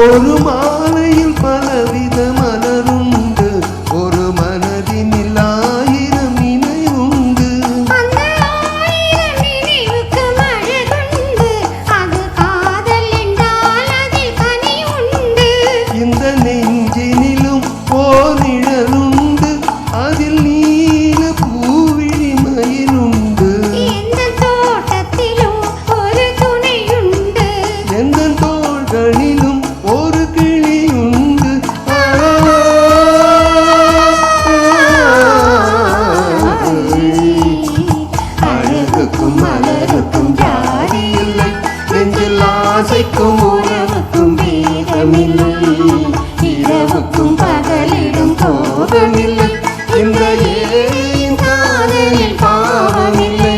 ஒரு மாலையில் பலவித மலருண்டு, ஒரு மனதினில் ஆயிரம் இணை உண்டு. அந்த ஆயிரம் நினைவுக்கு அழகுண்டு, அது காதல் என்றால் அதில் கனி உண்டு. இந்த நெஞ்சினிலும் ஓர் நிழலுண்டு, அதில் நீல பூவிழி மயிலுண்டு. எந்த தோட்டத்திலும் ஒரு துணையுண்டு, எந்த தோள்களிலும் ஒரு கிளியுண்டு. அழகுக்கும் மலருக்கும் ஜாதி இல்லை, நெஞ்சில் ஆசைக்கும் உறவுக்கும் பேதமில்லை. இரவுக்கும் பகலிடும் கோபமில்லை, இந்த ஏழையின் காதலில் பாவமில்லை.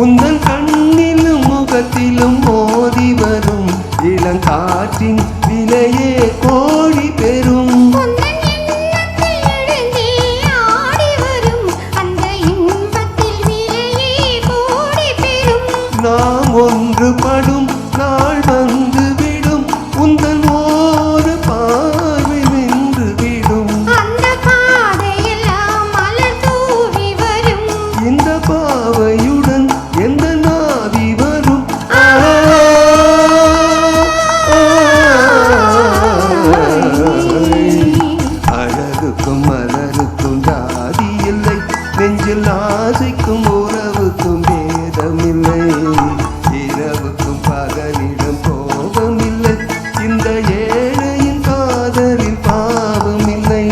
உந்தன் கண்ணிலும் முகத்திலும் மோதி வரும் இளங்காற்றின் விலையே கோடி பெறும். உந்தன் எண்ணத்தில் எழுந்தே ஆடி வரும் அந்த இன்பத்தில் விலையே கோடி பெறும். நாம் ஒன்றுபடும் நாள் வந்து விடும், உந்தன் ஒரு பார்வை நின்று விடும். அந்த பாதையெல்லாம் மலர் தூவி வரும், இந்த பாவையுடன் எந்த நாதி வரும். அழகுக்கும் மலருக்கும் ஜாதி இல்லை, நெஞ்சில் ஆசைக்கும் உறவுக்கும் பேதமில்லை. இரவுக்கும் பகலிடம் கோபமில்லை, இந்த ஏழையின் காதலில் பாவமில்லை.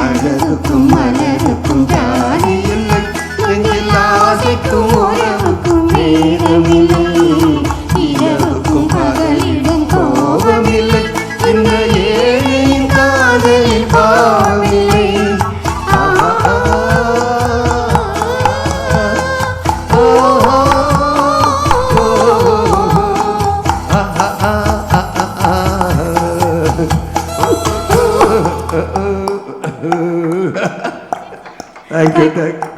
அழகுக்கும் மலருக்கும் ஜாதி இல்லை, நெஞ்சில் ஆசைக்கும் உறவுக்கும் பேதமில்லை. இரவுக்கும் பகலிடம் கோபமில்லை, இந்த ஏழையின் காதலில் பாவமில்லை. Thank you.